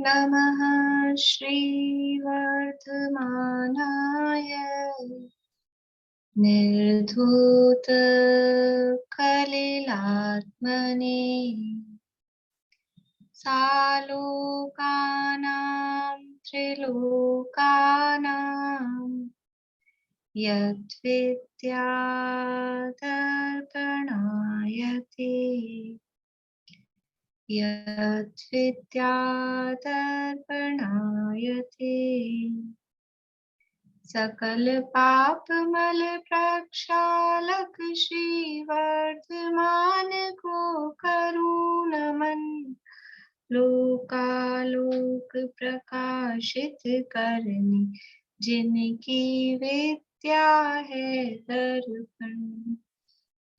नमः श्रीवर्धमानाय निर्धूतकलिलात्मने सालोकानां त्रिलोकानां यद्विद्यादर्पणायते यद्विद्यादर्पणायते सकल पापमल प्रक्षालक श्रीवर्धमान को करुणमन लोकालोक प्रकाशित करने जिनकी विद्या है दर्पण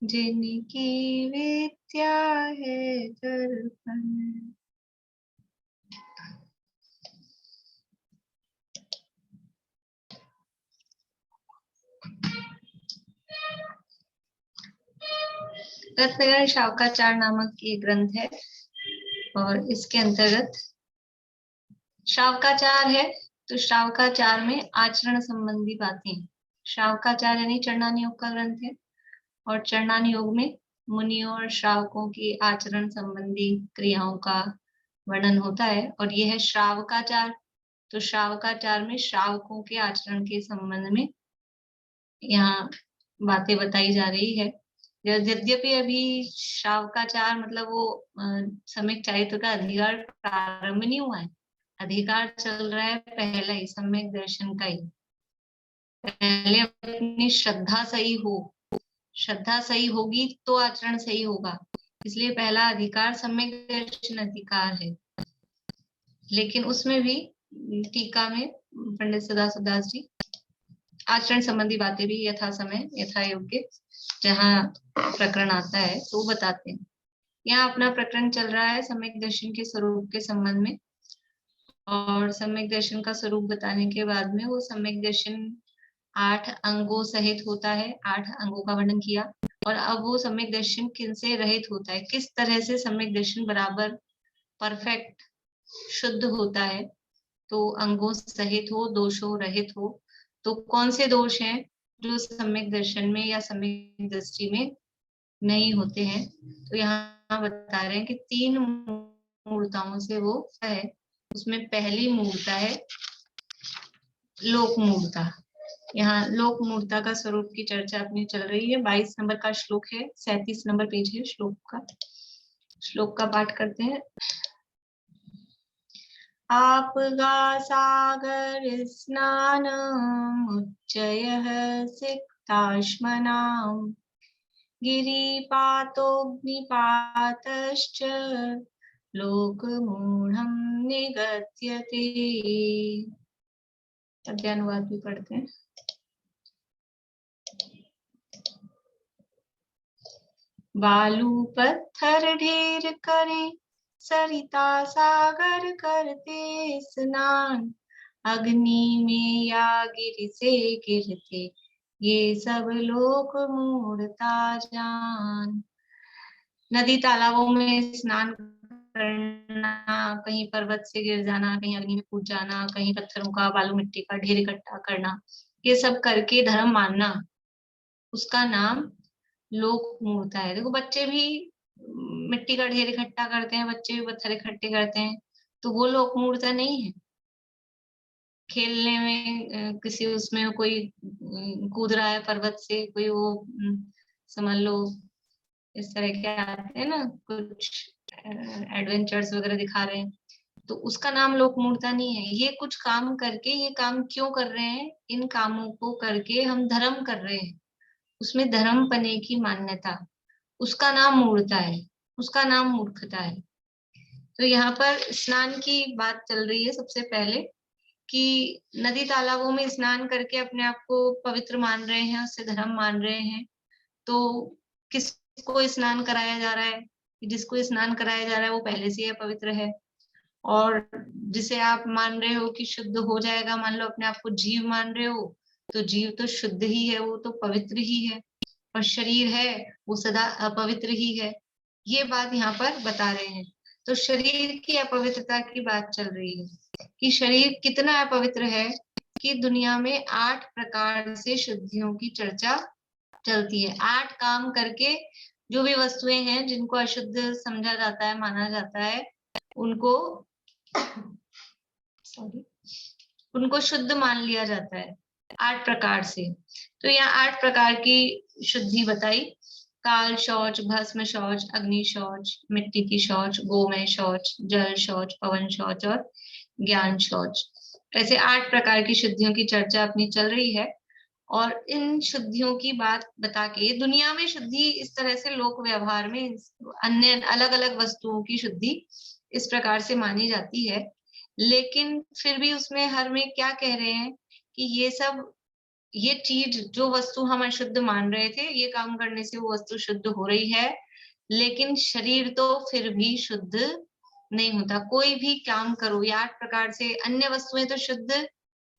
जिनकी विद्या है दर्पण। रत्नगण शावकाचार नामक ये ग्रंथ है और इसके अंतर्गत शावकाचार है। तो शावकाचार में आचरण संबंधी बातें, शावकाचार यानी चरणान योग का ग्रंथ है और चरणान योग में मुनियों और श्रावकों की आचरण संबंधी क्रियाओं का वर्णन होता है और यह है श्रावकाचार। तो श्रावकाचार में श्रावकों के आचरण के संबंध में यहाँ बातें बताई जा रही है। यद्यपि अभी शावकाचार मतलब वो सम्यक चारित्र का अधिकार प्रारंभ नहीं हुआ है, अधिकार चल रहा है पहला ही सम्यक दर्शन का ही। पहले अपनी श्रद्धा सही हो, श्रद्धा सही होगी तो आचरण सही होगा, इसलिए पहला अधिकार सम्यक दर्शन अधिकार है। लेकिन उसमें भी टीका में पंडित सदाशिवदास जी आचरण संबंधी बातें भी यथा समय यथा योग्य जहाँ प्रकरण आता है तो वो बताते हैं। यहाँ अपना प्रकरण चल रहा है सम्यक दर्शन के स्वरूप के संबंध में और सम्यक दर्शन का स्वरूप बताने के बाद में वो सम्यक दर्शन 8 अंगों सहित होता है, 8 अंगों का वर्णन किया। और अब वो सम्यक दर्शन किनसे रहित होता है, किस तरह से सम्यक दर्शन बराबर परफेक्ट शुद्ध होता है। तो अंगों सहित हो, दोषों रहित हो। तो कौन से दोष हैं जो सम्यक दर्शन में या सम्यक दृष्टि में नहीं होते हैं। तो यहाँ बता रहे हैं कि 3 मूर्ताओं से वो है। उसमें पहली मूर्ता है लोक मूर्ता। यहाँ लोक मूर्ता का स्वरूप की चर्चा अपनी चल रही है। 22 नंबर का श्लोक है, 37 नंबर पेज है श्लोक का पाठ करते हैं। आपगा सागर स्नानमुच्चयः सिक्ताश्मनाम् गिरिपातोऽग्निपातश्च लोकमूढं निगत्यते। पद्यानुवाद भी पढ़ते हैं। बालू पत्थर ढेर करे सरिता सागर करते स्नान अग्नि में या गिरि से गिरते ये सब लोक मूढ़ता जान। नदी तालाबों में स्नान करना, कहीं पर्वत से गिर जाना, कहीं अग्नि में कूद जाना, कहीं पत्थरों का बालू मिट्टी का ढेर इकट्ठा करना, ये सब करके धर्म मानना, उसका नाम लोक मूर्ता है। देखो बच्चे भी मिट्टी का ढेर इकट्ठा करते हैं, बच्चे भी पत्थर इकट्ठे करते हैं, तो वो लोक मूर्ता नहीं है। खेलने में किसी उसमें कोई कूद रहा है पर्वत से, कोई वो समझ लो इस तरह के आते हैं ना, कुछ एडवेंचर्स वगैरह दिखा रहे हैं, तो उसका नाम लोक मूर्ता नहीं है। ये कुछ काम करके, ये काम क्यों कर रहे हैं, इन कामों को करके हम धर्म कर रहे हैं, उसमें धर्म पने की मान्यता, उसका नाम मूर्ता है, उसका नाम मूर्खता है। तो यहाँ पर स्नान की बात चल रही है सबसे पहले कि नदी तालाबों में स्नान करके अपने आप को पवित्र मान रहे हैं, उससे धर्म मान रहे हैं। तो किसको स्नान कराया जा रहा है, जिसको स्नान कराया जा रहा है वो पहले से ही पवित्र है, और जिसे आप मान रहे हो कि शुद्ध हो जाएगा, मान लो अपने आप को जीव मान रहे हो, तो जीव तो शुद्ध ही है, वो तो पवित्र ही है, और शरीर है वो सदा अपवित्र ही है। ये बात यहाँ पर बता रहे हैं। तो शरीर की अपवित्रता की बात चल रही है कि शरीर कितना अपवित्र है कि दुनिया में 8 प्रकार से शुद्धियों की चर्चा चलती है। 8 काम करके जो भी वस्तुएं हैं जिनको अशुद्ध समझा जाता है, माना जाता है, उनको सॉरी उनको शुद्ध मान लिया जाता है 8 प्रकार से। तो यहाँ 8 प्रकार की शुद्धि बताई। काल शौच, भस्म शौच, अग्नि शौच, मिट्टी की शौच, गोमय शौच, जल शौच, पवन शौच और ज्ञान शौच। ऐसे 8 प्रकार की शुद्धियों की चर्चा अपनी चल रही है। और इन शुद्धियों की बात बता के दुनिया में शुद्धि इस तरह से लोक व्यवहार में अन्य अलग अलग वस्तुओं की शुद्धि इस प्रकार से मानी जाती है। लेकिन फिर भी उसमें हर में क्या कह रहे हैं कि ये चीज जो वस्तु हम अशुद्ध मान रहे थे, ये काम करने से वो वस्तु शुद्ध हो रही है, लेकिन शरीर तो फिर भी शुद्ध नहीं होता। कोई भी काम करो, या 8 प्रकार से अन्य वस्तुएं तो शुद्ध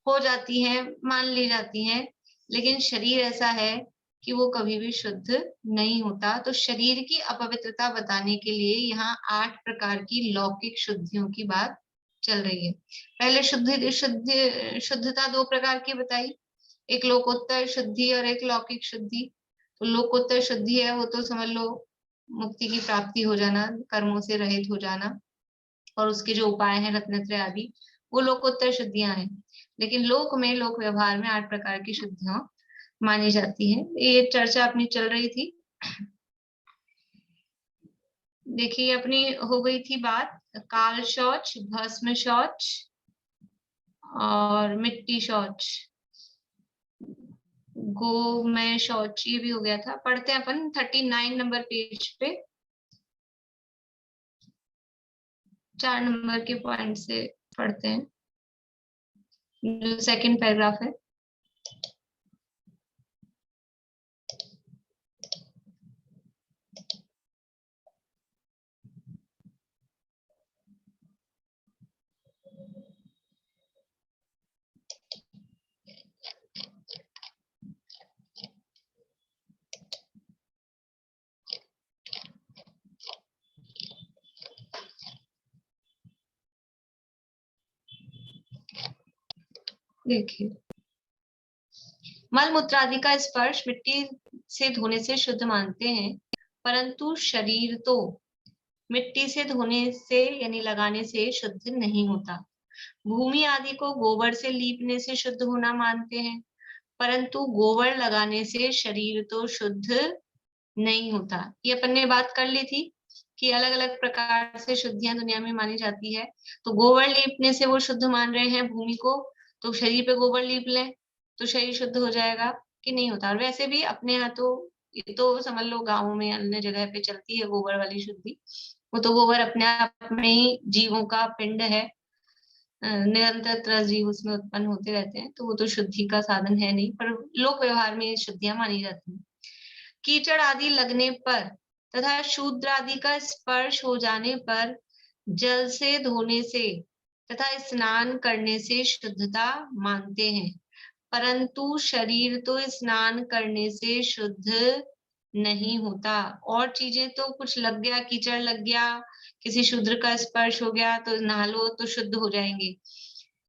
हो जाती हैं, मान ली जाती हैं, लेकिन शरीर ऐसा है कि वो कभी भी शुद्ध नहीं होता। तो शरीर की अपवित्रता बताने के लिए यहाँ 8 प्रकार की लौकिक शुद्धियों की बात चल रही है। पहले शुद्धता 2 प्रकार की बताई, एक लोकोत्तर शुद्धि और एक लौकिक शुद्धि। तो लोकोत्तर शुद्धि है वो तो समझ लो मुक्ति की प्राप्ति हो जाना, कर्मों से रहित हो जाना, और उसके जो उपाय हैं रत्नत्रय आदि, वो लोकोत्तर शुद्धियां हैं। लेकिन लोक में, लोक व्यवहार में 8 प्रकार की शुद्धियां मानी जाती है। ये चर्चा अपनी चल रही थी। देखिए अपनी हो गई थी बात काल शौच, भस्म शौच और मिट्टी शौच, गोमय शौच, ये भी हो गया था। पढ़ते हैं अपन 39 नंबर पेज पे 4 नंबर के पॉइंट से पढ़ते हैं, जो सेकंड पैराग्राफ है। देखिए, मल मूत्र आदि का स्पर्श मिट्टी से धोने से शुद्ध मानते हैं, परंतु शरीर तो मिट्टी से धोने से यानी लगाने से शुद्ध नहीं होता। भूमि आदि को गोबर से लीपने से शुद्ध होना मानते हैं, परंतु गोबर लगाने से शरीर तो शुद्ध नहीं होता। ये अपन ने बात कर ली थी कि अलग अलग प्रकार से शुद्धियां दुनिया में मानी जाती है। तो गोबर लीपने से वो शुद्ध मान रहे हैं भूमि को, तो शरीर पे गोबर लीप लें तो शरीर शुद्ध हो जाएगा कि नहीं होता। और वैसे भी अपने यहाँ तो ये तो समझ लो गाँव में अन्य जगह पे चलती है गोबर वाली शुद्धि। वो तो गोबर अपने आप में ही जीवों का पिंड है, निरंतर तरह जीव उसमें उत्पन्न होते रहते हैं, तो वो तो शुद्धि का साधन है नहीं, पर लोक व्यवहार में ये शुद्धियां मानी जाती हैं। कीचड़ आदि लगने पर तथा शूद्र आदि का स्पर्श हो जाने पर जल से धोने से तथा स्नान करने से शुद्धता मानते हैं, परंतु शरीर तो स्नान करने से शुद्ध नहीं होता। और चीजें तो कुछ लग गया, कीचड़ लग गया, किसी शूद्र का स्पर्श हो गया तो नहा लो तो शुद्ध हो जाएंगे,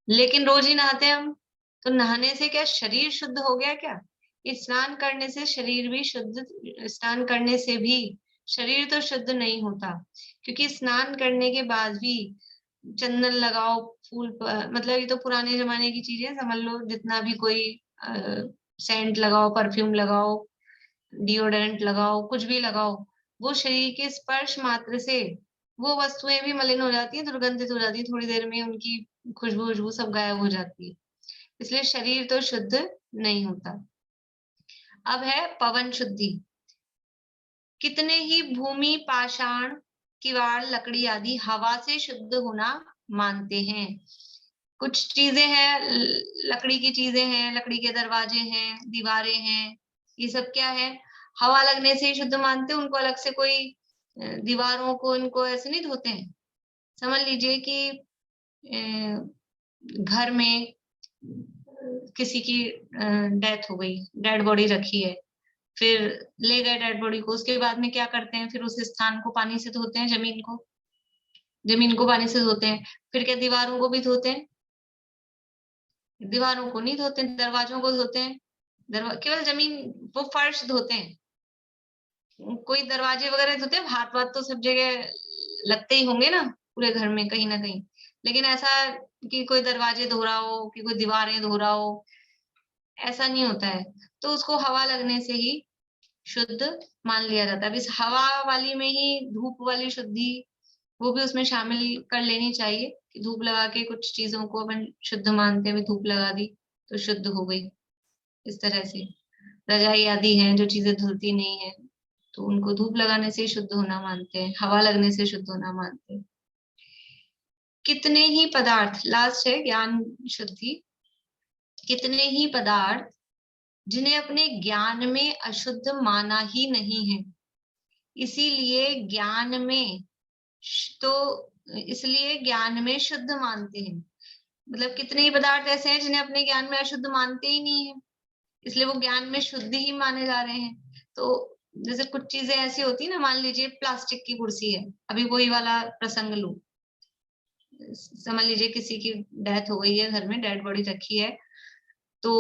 लेकिन रोज ही नहाते हैं हम, तो नहाने से क्या शरीर शुद्ध हो गया क्या? स्नान करने से शरीर भी शुद्ध, स्नान करने से भी शरीर तो शुद्ध नहीं होता, क्योंकि स्नान करने के बाद भी चंदन लगाओ, मतलब ये तो पुराने जमाने की चीजें समझ लो, जितना भी कोई सेंट लगाओ, परफ्यूम लगाओ, डिओडोरेंट लगाओ, कुछ भी लगाओ, वो शरीर के स्पर्श मात्र से वो वस्तुएं भी मलिन हो जाती है, दुर्गंधित हो जाती है, थोड़ी देर में उनकी खुशबू सब गायब हो जाती है। इसलिए शरीर तो शुद्ध नहीं होता। अब है पवन शुद्धि। कितने ही भूमि, पाषाण, किवाड़, लकड़ी आदि हवा से शुद्ध होना मानते हैं। कुछ चीजें हैं, लकड़ी की चीजें हैं, लकड़ी के दरवाजे हैं, दीवारें हैं, ये सब क्या है, हवा लगने से ही शुद्ध मानते हैं उनको। अलग से कोई दीवारों को इनको ऐसे नहीं धोते हैं। समझ लीजिए कि घर में किसी की डेथ हो गई, डेड बॉडी रखी है, फिर ले गए डेड बॉडी को, उसके बाद में क्या करते हैं, फिर उस स्थान को पानी से धोते हैं, जमीन को, जमीन को पानी से धोते हैं, फिर क्या दीवारों को भी धोते हैं? दीवारों को नहीं धोते, दरवाजों को धोते हैं, केवल जमीन, वो फर्श धोते हैं। कोई दरवाजे वगैरह धोते हैं, हाथ वाथ तो सब जगह लगते ही होंगे ना पूरे घर में कहीं ना कहीं, लेकिन ऐसा कि कोई दरवाजे धो रहा हो, कि कोई दीवारें धो रहा हो, ऐसा नहीं होता है। तो उसको हवा लगने से ही शुद्ध मान लिया जाता है। अब इस हवा वाली में ही धूप वाली शुद्धि, वो भी उसमें शामिल कर लेनी चाहिए कि धूप लगा के कुछ चीजों को अपन शुद्ध मानते हुए धूप लगा दी तो शुद्ध हो गई। इस तरह से रजाई आदि हैं जो चीजें धुलती नहीं है, तो उनको धूप लगाने से शुद्ध होना मानते हैं, हवा लगने से शुद्ध होना मानते हैं। कितने ही पदार्थ, लास्ट है ज्ञान शुद्धि, कितने ही पदार्थ जिन्हें अपने ज्ञान में अशुद्ध माना ही नहीं है, इसीलिए ज्ञान में तो इसलिए ज्ञान में शुद्ध मानते हैं। मतलब कितने ही पदार्थ ऐसे हैं जिन्हें अपने ज्ञान में अशुद्ध मानते ही नहीं है, इसलिए वो ज्ञान में शुद्ध ही माने जा रहे हैं। तो जैसे कुछ चीजें ऐसी होती है ना, मान लीजिए प्लास्टिक की कुर्सी है, अभी वही वाला प्रसंग लूं, समझ लीजिए किसी की डेथ हो गई है, घर में डेड बॉडी रखी है, तो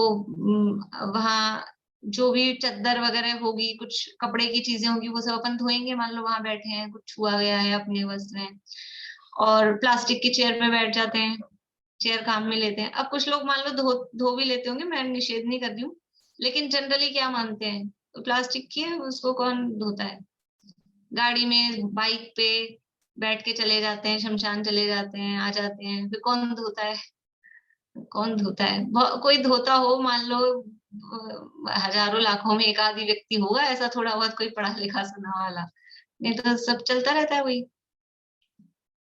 वहां जो भी चद्दर वगैरह होगी, कुछ कपड़े की चीजें होगी, वो सब अपन धोएंगे। मान लो वहां बैठे हैं, कुछ छुआ गया है, अपने वस्त्र हैं, और प्लास्टिक की चेयर पे बैठ जाते हैं, चेयर काम में लेते हैं। अब कुछ लोग मान लो धो धो भी लेते होंगे, मैं निषेध नहीं कर रही हूँ, लेकिन जनरली क्या मानते हैं, तो प्लास्टिक की है, उसको कौन धोता है? गाड़ी में, बाइक पे बैठ के चले जाते हैं, शमशान चले जाते हैं, आ जाते हैं, फिर कौन धोता है? कौन धोता है? कोई धोता हो, मान लो हजारों लाखों में एक आधी व्यक्ति होगा ऐसा, थोड़ा बहुत कोई पढ़ा लिखा सुना वाला, नहीं तो सब चलता रहता है वही।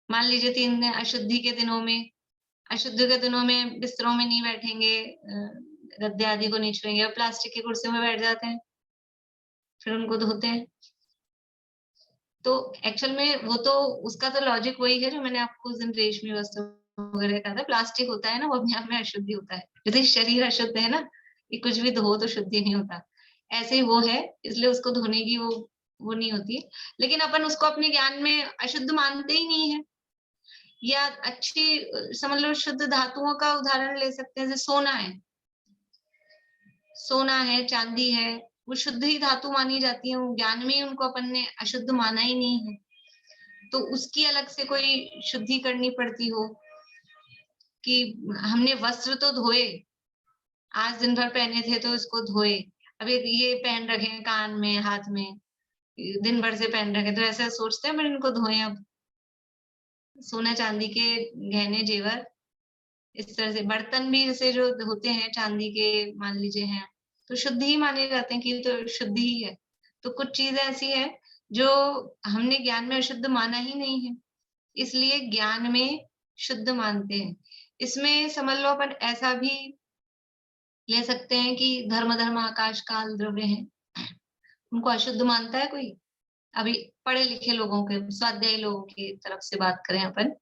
मान लीजिए 3 दिन अशुद्धि के दिनों में, अशुद्धि के दिनों में बिस्तरों में नहीं बैठेंगे, गद्दे आदि को नहीं छुएंगे, और प्लास्टिक की कुर्सियों में बैठ जाते हैं, फिर उनको धोते हैं। तो एक्चुअल में वो तो, उसका तो लॉजिक वही है जो मैंने आपको उस दिन रेशमी वस्त्र वगैरह कहा था। प्लास्टिक होता है ना, वो अपने आप में अशुद्धि होता है, जैसे शरीर अशुद्ध है ना, कि कुछ भी धो तो शुद्धि नहीं होता, ऐसे ही वो है, इसलिए उसको धोने की वो नहीं होती है। लेकिन अपन उसको अपने ज्ञान में अशुद्ध मानते ही नहीं है। या अच्छी समझ लो शुद्ध धातुओं का उदाहरण ले सकते हैं, जैसे सोना है, सोना है, चांदी है, वो शुद्ध ही धातु मानी जाती है, वो ज्ञान में ही उनको अपन ने अशुद्ध माना ही नहीं है, तो उसकी अलग से कोई शुद्धि करनी पड़ती हो, कि हमने वस्त्र तो धोए, आज दिन भर पहने थे तो इसको धोए, अभी ये पहन रखे हैं कान में, हाथ में, दिन भर से पहन रखे, तो ऐसा सोचते हैं पर इनको धोए। अब सोना चांदी के गहने जेवर, इस तरह से बर्तन भी जैसे जो होते हैं चांदी के, मान लीजिए हैं, तो शुद्ध ही माने जाते हैं कि तो शुद्ध ही है। तो कुछ चीजें ऐसी है जो हमने ज्ञान में अशुद्ध माना ही नहीं है, इसलिए ज्ञान में शुद्ध मानते हैं। इसमें समझ लो अपन ऐसा भी ले सकते हैं कि धर्म धर्म आकाश काल द्रव्य है, उनको अशुद्ध मानता है कोई? अभी पढ़े लिखे लोगों के, स्वाध्यायी लोगों की तरफ से बात करें अपन,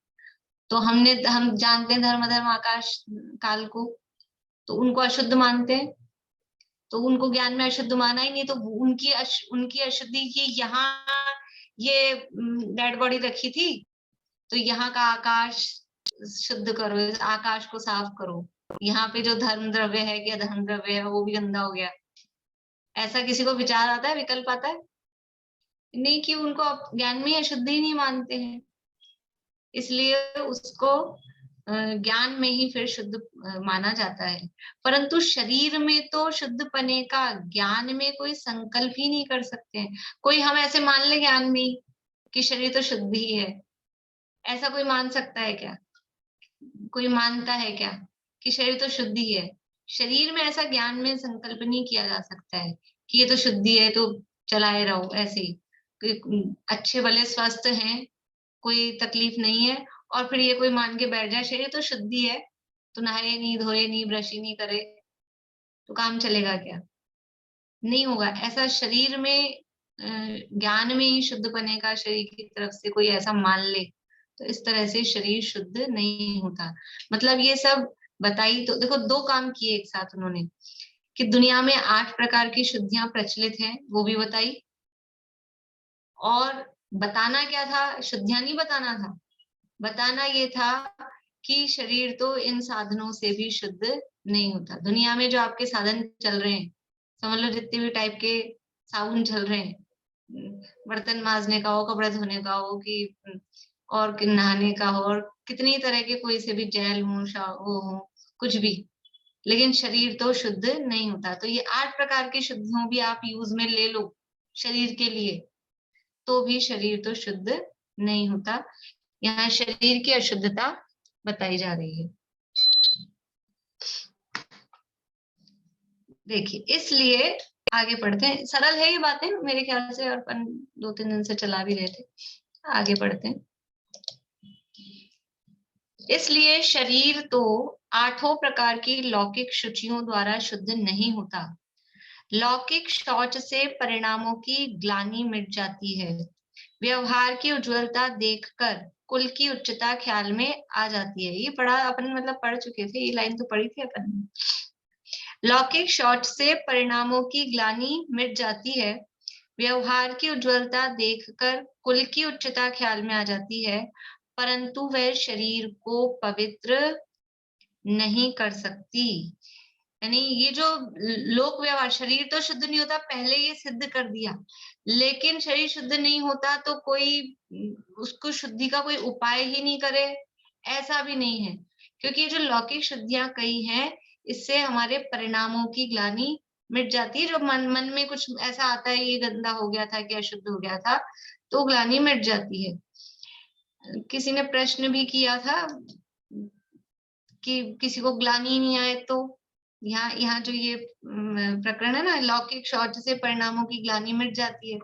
तो हम जानते हैं धर्म धर्म आकाश काल को, तो उनको अशुद्ध मानते हैं, तो उनको ज्ञान में अशुद्ध माना ही नहीं, तो उनकी अशुद्धि की यहाँ ये डेड बॉडी रखी थी, तो यहाँ का आकाश शुद्ध करो, इस आकाश को साफ करो, यहाँ पे जो धर्म द्रव्य है या धर्म द्रव्य है वो भी गंदा हो गया, ऐसा किसी को विचार आता है, विकल्प आता है? नहीं, कि उनको ज्ञान में अशुद्धि ही नहीं मानते हैं, इसलिए उसको ज्ञान में ही फिर शुद्ध माना जाता है। परंतु शरीर में तो शुद्ध पने का ज्ञान में कोई संकल्प ही नहीं कर सकते हैं। कोई हम ऐसे मान ले ज्ञान में कि शरीर तो शुद्ध ही है, ऐसा कोई मान सकता है क्या? कोई मानता है क्या कि शरीर तो शुद्ध ही है? शरीर में ऐसा ज्ञान में संकल्प नहीं किया जा सकता है कि ये तो शुद्धि है तो चलाए रहो ऐसे ही, अच्छे भले स्वस्थ हैं, कोई तकलीफ नहीं है, और फिर ये कोई मान के बैठ जाए शरीर तो शुद्धि है, तो नहाए नहीं, धोए नहीं, ब्रश ही नहीं करे, तो काम चलेगा क्या? नहीं होगा ऐसा। शरीर में ज्ञान में ही शुद्ध बने का, शरीर की तरफ से कोई ऐसा मान ले, तो इस तरह से शरीर शुद्ध नहीं होता। मतलब ये सब बताई, तो देखो 2 काम किए एक साथ उन्होंने, कि दुनिया में 8 प्रकार की शुद्धियां प्रचलित हैं, वो भी बताई, और बताना क्या था, शुद्धियां नहीं बताना था, बताना ये था कि शरीर तो इन साधनों से भी शुद्ध नहीं होता। दुनिया में जो आपके साधन चल रहे हैं, समझ लो जितने भी टाइप के साबुन चल रहे हैं, बर्तन मांजने का हो, कपड़े धोने का हो, कि और नहाने का हो, और कितनी तरह के कोई से भी जेल हो, वो हो, कुछ भी, लेकिन शरीर तो शुद्ध नहीं होता। तो ये 8 प्रकार की शुद्धियों भी आप यूज में ले लो शरीर के लिए, तो भी शरीर तो शुद्ध नहीं होता। यहाँ शरीर की अशुद्धता बताई जा रही है। देखिए, इसलिए आगे पढ़ते हैं। सरल है ये बातें मेरे ख्याल से, और अपन 2-3 दिन से चला भी रहे थे। आगे बढ़ते हैं। इसलिए शरीर तो 8 प्रकार की लौकिक शुचियों द्वारा शुद्ध नहीं होता। लौकिक शौच से परिणामों की ग्लानि मिट जाती है। व्यवहार की उज्ज्वलता देखकर कुल की उच्चता ख्याल में आ जाती है। ये पढ़ा अपन, मतलब पढ़ चुके थे, ये लाइन तो पढ़ी थी अपन। लौकिक शौच से परिणामों की ग्लानि मिट जाती है। व्यवहार की उज्ज्वलता देखकर कुल की उच्चता ख्याल में आ जाती है, परंतु वह शरीर को पवित्र नहीं कर सकती। यानी ये जो लोक व्यवहार, शरीर तो शुद्ध नहीं होता, पहले ये सिद्ध कर दिया, लेकिन शरीर शुद्ध नहीं होता तो कोई उसको शुद्धि का कोई उपाय ही नहीं करे, ऐसा भी नहीं है। क्योंकि ये जो लौकिक शुद्धियां कई हैं, इससे हमारे परिणामों की ग्लानि मिट जाती है। जो मन में कुछ ऐसा आता है, ये गंदा हो गया था, कि अशुद्ध हो गया था, तो ग्लानि मिट जाती है। किसी ने प्रश्न भी किया था कि किसी को ग्लानि नहीं आए तो, यहाँ यहाँ जो ये प्रकरण है ना, लौकिक शौच से परिणामों की ग्लानि मिट जाती है,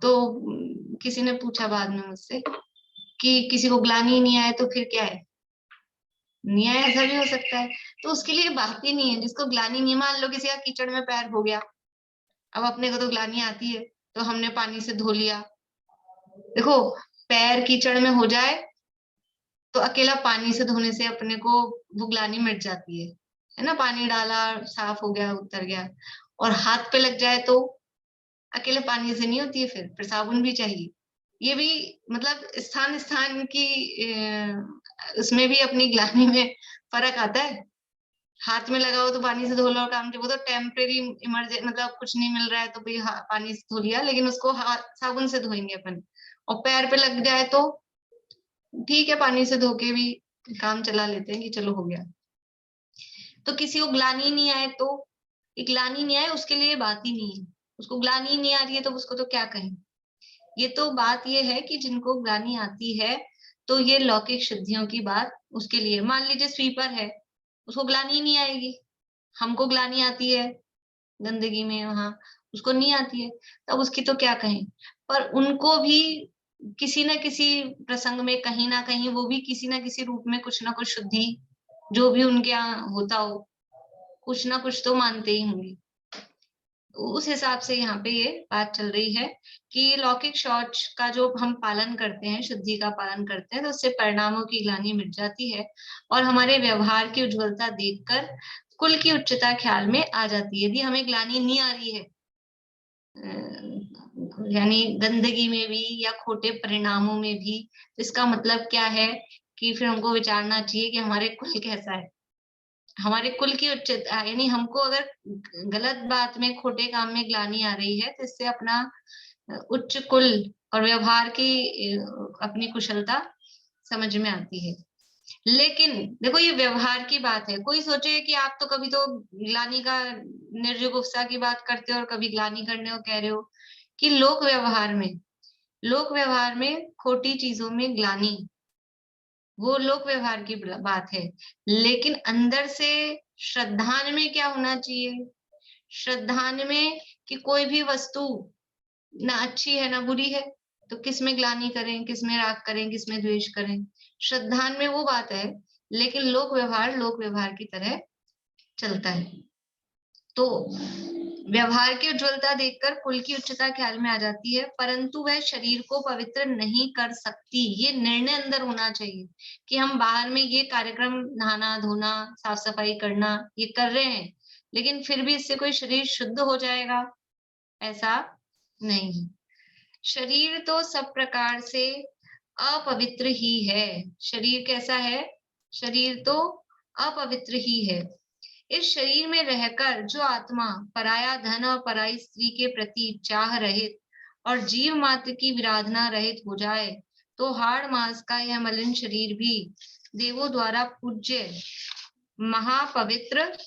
तो किसी ने पूछा बाद में मुझसे कि किसी को ग्लानि नहीं आए तो फिर क्या है, नहीं आए, ऐसा भी हो सकता है। तो उसके लिए बात ही नहीं है। जिसको ग्लानि नहीं, मान लो किसी का कीचड़ में पैर हो गया, अब अपने को तो ग्लानि आती है, तो हमने पानी से धो लिया। देखो, पैर कीचड़ में हो जाए तो अकेला पानी से धोने से अपने को वो ग्लानि मिट जाती है ना, पानी डाला, साफ हो गया, उतर गया। और हाथ पे लग जाए तो अकेले पानी से नहीं होती है, फिर साबुन भी चाहिए। ये भी मतलब स्थान स्थान की उसमें भी अपनी ग्लानि में फर्क आता है। हाथ में लगा हो तो पानी से धो लो, काम वो तो टेम्परेरी इमरजेंसी, मतलब कुछ नहीं मिल रहा है तो भाई पानी से धो लिया, लेकिन उसको साबुन से धोएंगे अपन। और पैर पे लग जाए तो ठीक है, पानी से धो के भी काम चला लेते हैं कि चलो हो गया। तो किसी को ग्लानि नहीं आए तो, ग्लानि नहीं आए उसके लिए बात ही नहीं है। उसको ग्लानि नहीं आ रही है तो उसको तो क्या कहें। ये तो बात ये है कि जिनको ग्लानि आती है, तो ये लौकिक शुद्धियों की बात उसके लिए। मान लीजिए स्वीपर है, उसको ग्लानि नहीं आएगी, हमको ग्लानि आती है गंदगी में वहां, उसको नहीं आती है, तब उसकी तो क्या कहें। पर उनको भी किसी न किसी प्रसंग में, कहीं ना कहीं, वो भी किसी ना किसी रूप में कुछ ना कुछ शुद्धि, जो भी उनके यहाँ होता हो, कुछ ना कुछ तो मानते ही होंगे। उस हिसाब से यहाँ पे ये बात चल रही है कि लौकिक शौच का जो हम पालन करते हैं, शुद्धि का पालन करते हैं, तो उससे परिणामों की ग्लानि मिट जाती है और हमारे व्यवहार की उज्ज्वलता देखकर कुल की उच्चता ख्याल में आ जाती है। यदि हमें ग्लानि नहीं आ रही है, यानी गंदगी में भी या खोटे परिणामों में भी, तो इसका मतलब क्या है कि फिर हमको विचारना चाहिए कि हमारे कुल कैसा है। हमारे कुल की उच्चता, यानी हमको अगर गलत बात में, खोटे काम में ग्लानि आ रही है, तो इससे अपना उच्च कुल और व्यवहार की अपनी कुशलता समझ में आती है। लेकिन देखो, ये व्यवहार की बात है। कोई सोचे कि आप तो कभी तो ग्लानि का, निर्जुगुप्सा की बात करते हो और कभी ग्लानि करने को कह रहे हो, कि लोक व्यवहार में खोटी चीजों में ग्लानि, वो लोक व्यवहार की बात है। लेकिन अंदर से श्रद्धान में क्या होना चाहिए, श्रद्धान में कि कोई भी वस्तु ना अच्छी है ना बुरी है, तो किस में ग्लानि करें, किस में राग करें, किस में द्वेष करें, श्रद्धान में वो बात है। लेकिन लोक व्यवहार की तरह चलता है। तो व्यवहार की उज्ज्वलता देखकर कुल की उच्चता ख्याल में आ जाती है, परंतु वह शरीर को पवित्र नहीं कर सकती। ये निर्णय अंदर होना चाहिए कि हम बाहर में ये कार्यक्रम, नहाना धोना, साफ सफाई करना, ये कर रहे हैं, लेकिन फिर भी इससे कोई शरीर शुद्ध हो जाएगा, ऐसा नहीं। शरीर तो सब प्रकार से अपवित्र ही है। शरीर कैसा है? शरीर तो अपवित्र ही है। इस शरीर में रहकर जो आत्मा पराया धन और पराई स्त्री के प्रति चाह रहित और जीव मात्र की विराधना रहित हो जाए, तो हाड़ मांस का यह मलिन शरीर भी देवों द्वारा पूज्य महापवित्र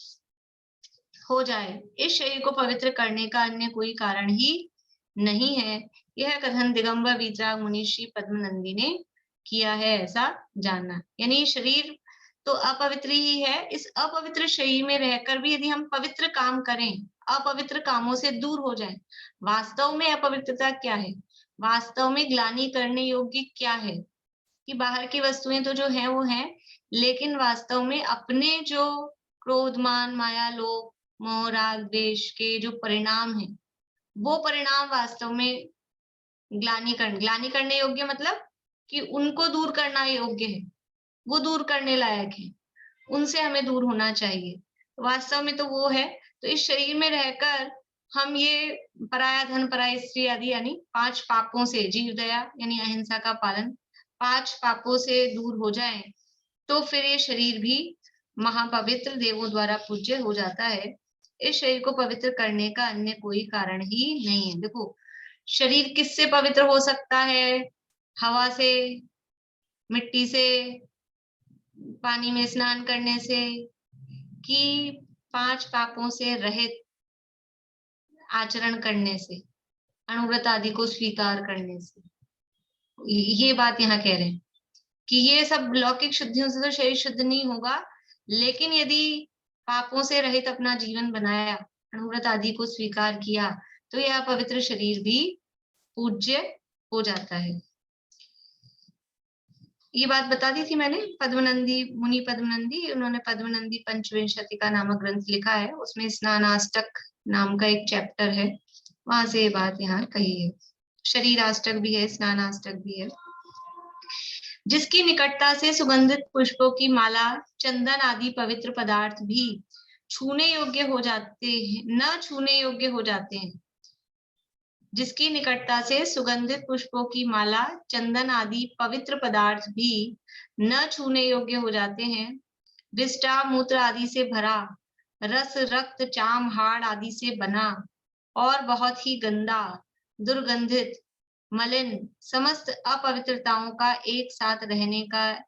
हो जाए। इस शरीर को पवित्र करने का अन्य कोई कारण ही नहीं है। यह कथन दिगंबर वीतराग मुनि श्री पद्मनंदी ने किया है, ऐसा जानना। यानी शरीर तो अपवित्र ही है। इस अपवित्र शरीर में रहकर भी यदि हम पवित्र काम करें, अपवित्र कामों से दूर हो जाएं, वास्तव में अपवित्रता क्या है, वास्तव में ग्लानि करने योग्य क्या है, कि बाहर की वस्तुएं तो जो है वो है, लेकिन वास्तव में अपने जो क्रोध मान माया लोभ मोह राग द्वेष के जो परिणाम है, वो परिणाम वास्तव में ग्लानि करने योग्य, मतलब कि उनको दूर करना योग्य है, वो दूर करने लायक है, उनसे हमें दूर होना चाहिए। वास्तव में तो वो है। तो इस शरीर में रहकर हम ये पराया धन पराई स्त्री आदि यानी 5 पापों से, जीव दया यानी अहिंसा का पालन, 5 पापों से दूर हो जाएं, तो फिर ये शरीर भी महापवित्र देवों द्वारा पूज्य हो जाता है। इस शरीर को पवित्र करने का अन्य कोई कारण ही नहीं है। देखो, शरीर किससे पवित्र हो सकता है? हवा से, मिट्टी से, पानी में स्नान करने से, कि 5 पापों से रहित आचरण करने से, अणुव्रत आदि को स्वीकार करने से। ये बात यहाँ कह रहे हैं कि ये सब लौकिक शुद्धियों से तो शरीर शुद्ध नहीं होगा, लेकिन यदि पापों से रहित अपना जीवन बनाया, अणुव्रत आदि को स्वीकार किया, तो यह पवित्र शरीर भी पूज्य हो जाता है। ये बात बता दी थी मैंने। पद्मनंदी मुनि पद्मनंदी, उन्होंने पद्मनंदी पंचविंशतिका नामक ग्रंथ लिखा है, उसमें स्नानाष्टक नाम का एक चैप्टर है, वहां से ये बात यहाँ कही है। शरीराष्टक भी है, स्नानाष्टक भी है। जिसकी निकटता से सुगंधित पुष्पों की माला, चंदन आदि पवित्र पदार्थ भी छूने योग्य हो जाते हैं, न छूने योग्य हो जाते हैं। जिसकी निकटता से सुगंधित पुष्पों की माला, चंदन आदि पवित्र पदार्थ भी न छूने योग्य हो जाते हैं। विष्टा मूत्र आदि से भरा, रस रक्त चाम हाड़ आदि से बना और बहुत ही गंदा, दुर्गंधित, मलिन समस्त अपवित्रताओं का एक साथ रहने का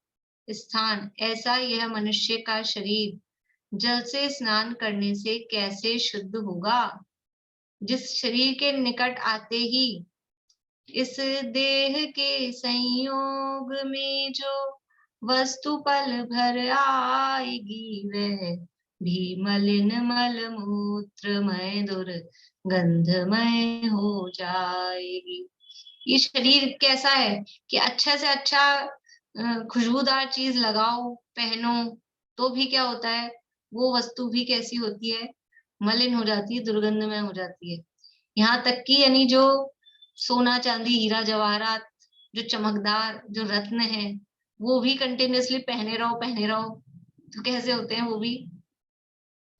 स्थान ऐसा यह मनुष्य का शरीर जल से स्नान करने से कैसे शुद्ध होगा? जिस शरीर के निकट आते ही इस देह के संयोग में जो वस्तु पल भर आएगी, वह भी मलिन मल मूत्रमय दुर्गंधमय हो जाएगी। ये शरीर कैसा है कि अच्छा से अच्छा खुशबूदार चीज लगाओ, पहनो, तो भी क्या होता है, वो वस्तु भी कैसी होती है, मलिन हो जाती है, दुर्गंधमय हो जाती है। यहाँ तक कि यानी जो सोना चांदी हीरा जवाहरात, जो चमकदार जो रत्न है, वो भी कंटिन्यूअसली पहने रहो, तो कैसे होते हैं वो भी,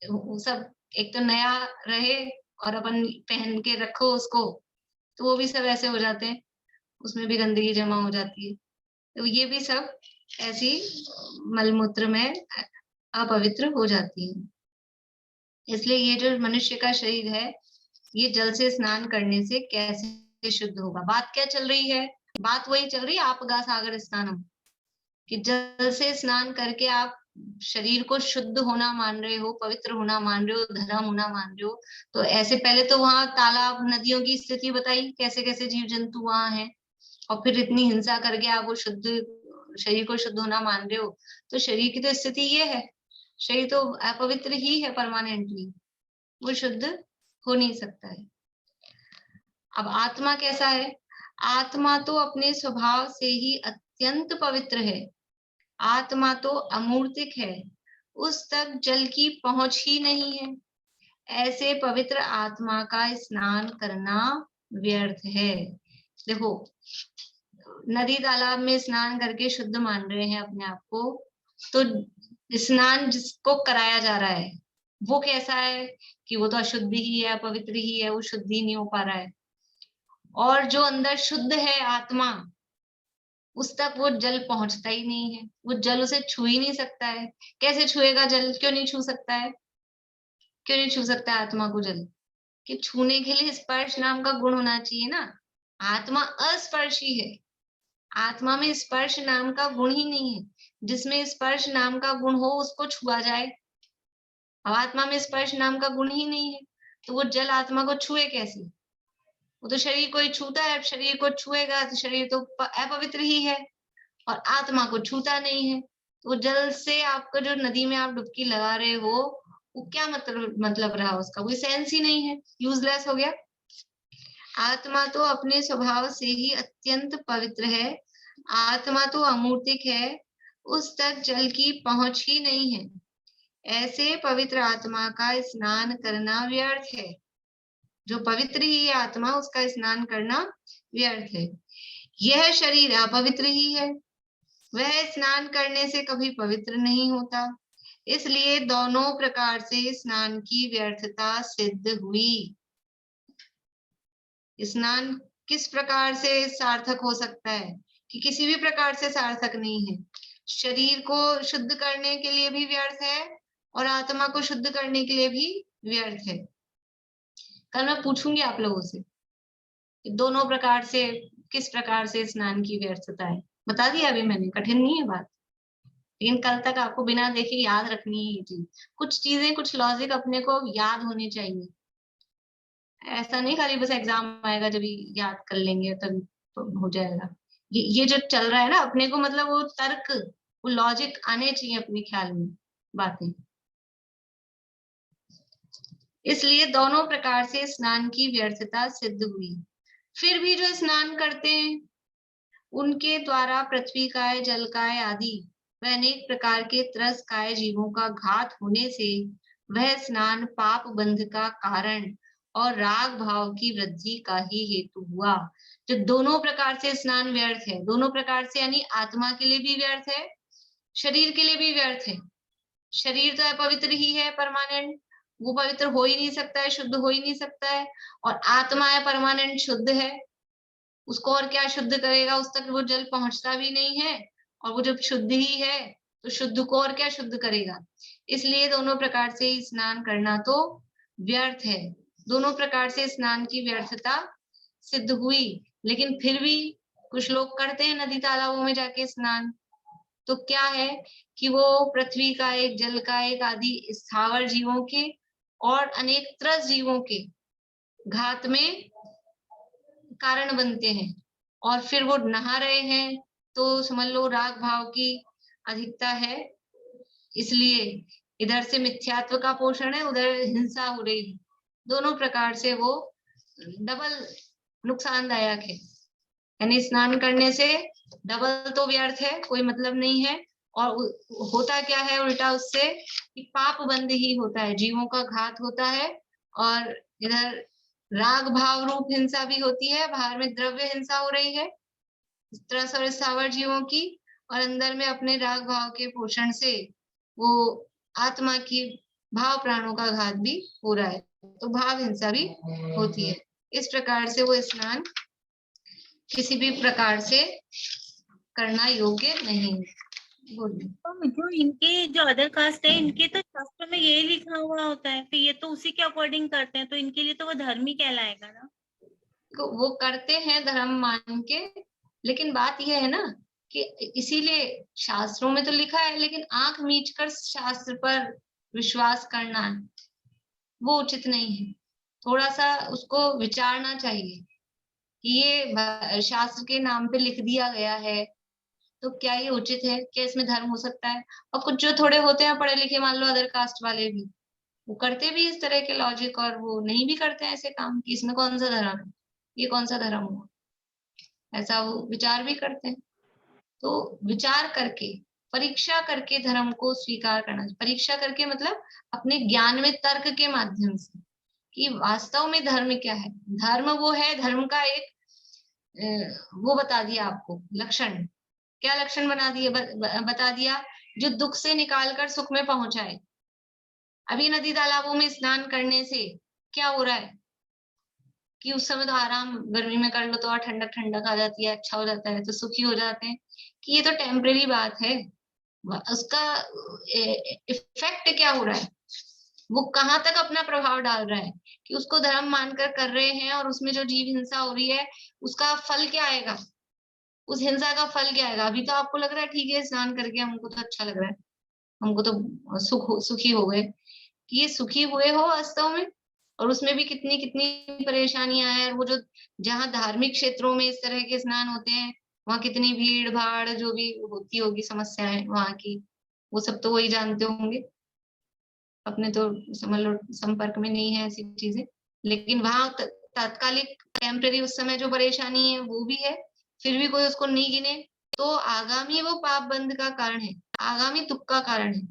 वो सब एक तो नया रहे और अपन पहन के रखो उसको, तो वो भी सब ऐसे हो जाते हैं, उसमें भी गंदगी जमा हो जाती है। तो ये भी सब ऐसी मलमूत्र में अपवित्र हो जाती है। इसलिए ये जो मनुष्य का शरीर है, ये जल से स्नान करने से कैसे शुद्ध होगा? बात क्या चल रही है? बात वही चल रही है, आपगा सागर स्नानम, कि जल से स्नान करके आप शरीर को शुद्ध होना मान रहे हो, पवित्र होना मान रहे हो, धर्म होना मान रहे हो। तो ऐसे पहले तो वहां तालाब नदियों की स्थिति बताई, कैसे कैसे जीव जंतु वहां है, और फिर इतनी हिंसा करके आप वो शुद्ध शरीर को शुद्ध होना मान रहे हो। तो शरीर की तो स्थिति ये है, शरीर तो अपवित्र ही है परमानेंटली, वो शुद्ध हो नहीं सकता है। अब आत्मा कैसा है? आत्मा तो अपने स्वभाव से ही अत्यंत पवित्र है। आत्मा तो अमूर्तिक है, उस तक जल की पहुंच ही नहीं है। ऐसे पवित्र आत्मा का स्नान करना व्यर्थ है। देखो, नदी तालाब में स्नान करके शुद्ध मान रहे हैं अपने आप को, तो स्नान जिसको कराया जा रहा है वो कैसा है कि वो तो अशुद्ध ही है, पवित्र ही है, वो शुद्ध ही नहीं हो पा रहा है। और जो अंदर शुद्ध है आत्मा, उस तक वो जल पहुंचता ही नहीं है, वो जल उसे छू ही नहीं सकता है। कैसे छुएगा जल? क्यों नहीं छू सकता है? क्यों नहीं छू सकता है आत्मा को जल? कि छूने के लिए स्पर्श नाम का गुण होना चाहिए ना। आत्मा अस्पर्शी है, आत्मा में स्पर्श नाम का गुण ही नहीं है। जिसमें स्पर्श नाम का गुण हो उसको छुआ जाए। अब आत्मा में स्पर्श नाम का गुण ही नहीं है, तो वो जल आत्मा को छुए कैसे? वो तो शरीर को ही छूता है। अब शरीर को छुएगा तो शरीर तो अपवित्र ही है, और आत्मा को छूता नहीं है। तो जल से आपका जो नदी में आप डुबकी लगा रहे हो, वो क्या मतलब रहा? उसका कोई सेंस ही नहीं है, यूजलेस हो गया। आत्मा तो अपने स्वभाव से ही अत्यंत पवित्र है, आत्मा तो अमूर्तिक है, उस तक जल की पहुंच ही नहीं है। ऐसे पवित्र आत्मा का स्नान करना व्यर्थ है। जो पवित्र ही है आत्मा, उसका स्नान करना व्यर्थ है। यह शरीर अपवित्र ही है, वह स्नान करने से कभी पवित्र नहीं होता। इसलिए दोनों प्रकार से स्नान की व्यर्थता सिद्ध हुई। स्नान किस प्रकार से सार्थक हो सकता है? कि किसी भी प्रकार से सार्थक नहीं है। शरीर को शुद्ध करने के लिए भी व्यर्थ है, और आत्मा को शुद्ध करने के लिए भी व्यर्थ है। कल मैं पूछूंगी आप लोगों से कि दोनों प्रकार से किस प्रकार से स्नान की व्यर्थता है। बता दिया अभी मैंने, कठिन नहीं है बात। लेकिन कल तक आपको बिना देखे याद रखनी है ये चीज। कुछ चीजें, कुछ लॉजिक अपने को याद होने चाहिए। ऐसा नहीं खाली बस एग्जाम आएगा जब याद कर लेंगे तब तो हो जाएगा। ये जो चल रहा है ना अपने को, मतलब वो तर्क, वो लॉजिक आने चाहिए अपने ख्याल में बातें। इसलिए दोनों प्रकार से स्नान की व्यर्थता सिद्ध हुई। फिर भी जो स्नान करते हैं उनके द्वारा पृथ्वी काय, जल काय आदि व अनेक प्रकार के त्रस काय जीवों का घात होने से वह स्नान पाप बंध का कारण और राग भाव की वृद्धि का ही हेतु हुआ। जो दोनों प्रकार से स्नान व्यर्थ है, दोनों प्रकार से यानी आत्मा के लिए भी व्यर्थ है, शरीर के लिए भी व्यर्थ है। शरीर तो अपवित्र ही है, परमानेंट, वो पवित्र हो ही नहीं सकता है, शुद्ध हो ही नहीं सकता है। और आत्मा है, परमानेंट शुद्ध है, उसको और क्या शुद्ध करेगा? उस तक वो जल पहुंचता भी नहीं है, और वो जब शुद्ध ही है तो शुद्ध को और क्या शुद्ध करेगा? इसलिए दोनों प्रकार से स्नान करना तो व्यर्थ है। दोनों प्रकार से स्नान की व्यर्थता सिद्ध हुई। लेकिन फिर भी कुछ लोग करते हैं नदी तालाबों में जाके स्नान। तो क्या है कि वो पृथ्वी का एक, जल का एक आदि स्थावर जीवों के और अनेक त्रस जीवों के घात में कारण बनते हैं। और फिर वो नहा रहे हैं तो समझ लो राग भाव की अधिकता है, इसलिए इधर से मिथ्यात्व का पोषण है, उधर हिंसा हो रही है। दोनों प्रकार से वो डबल नुकसानदायक है। यानी स्नान करने से डबल तो व्यर्थ है, कोई मतलब नहीं है। और होता क्या है उल्टा उससे, कि पाप बंद ही होता है, जीवों का घात होता है। और इधर राग भाव रूप हिंसा भी होती है, बाहर में द्रव्य हिंसा हो रही है त्रस और स्थावर जीवों की, और अंदर में अपने राग भाव के पोषण से वो आत्मा की भाव प्राणों का घात भी हो रहा है, तो भाव हिंसा भी होती है। इस प्रकार से वो स्नान किसी भी प्रकार से करना योग्य नहीं। बोलिए। तो जो इनके जो अदर कास्ट है, इनके तो शास्त्र में यही लिखा हुआ होता है, फिर ये तो उसी के अकॉर्डिंग करते हैं, तो इनके लिए तो वो धर्म ही कहलाएगा ना। वो करते हैं धर्म मान के, लेकिन बात यह है ना कि इसीलिए शास्त्रों में तो लिखा है, लेकिन आंख मीच कर शास्त्र पर विश्वास करना वो उचित नहीं है। थोड़ा सा उसको विचारना चाहिए कि ये शास्त्र के नाम पे लिख दिया गया है, तो क्या ये उचित है? क्या इसमें धर्म हो सकता है? और कुछ जो थोड़े होते हैं पढ़े लिखे, मान लो अदर कास्ट वाले भी, वो करते भी इस तरह के लॉजिक, और वो नहीं भी करते हैं ऐसे काम कि इसमें कौन सा धर्म है, ये कौन सा धर्म हुआ, ऐसा वो विचार भी करते हैं। तो विचार करके, परीक्षा करके धर्म को स्वीकार करना। परीक्षा करके मतलब अपने ज्ञान में तर्क के माध्यम से, कि वास्तव में धर्म क्या है। धर्म वो है, धर्म का एक वो बता दिया आपको लक्षण। क्या लक्षण बना दिए? बता दिया, जो दुख से निकालकर सुख में पहुंचाए। अभी नदी तालाबों में स्नान करने से क्या हो रहा है? कि उस समय तो आराम गर्मी में कर लो तो और ठंडक ठंडक आ जाती है, अच्छा हो जाता है, तो सुखी हो जाते हैं, कि ये तो टेम्परेरी बात है। उसका इफेक्ट क्या हो रहा है, वो कहाँ तक अपना प्रभाव डाल रहा है, कि उसको धर्म मानकर कर रहे हैं और उसमें जो जीव हिंसा हो रही है उसका फल क्या आएगा, उस हिंसा का फल क्या आएगा। अभी तो आपको लग रहा है ठीक है स्नान करके हमको तो अच्छा लग रहा है, हमको तो सुखी हो गए, कि ये सुखी हुए हो वास्तव में, और उसमें भी कितनी कितनी परेशानियां हैं। और वो जो जहाँ धार्मिक क्षेत्रों में इस तरह के स्नान होते हैं, वहां कितनी भीड़ भाड़ जो भी होती होगी समस्याएं वहां की, वो सब तो वही जानते होंगे, अपने तो समझ लो संपर्क में नहीं है ऐसी चीजें। लेकिन वहां तात्कालिक टेम्परेरी उस समय जो परेशानी है वो भी है, फिर भी कोई उसको नहीं गिने, तो आगामी वो पाप बंध का कारण है, आगामी दुख का कारण है,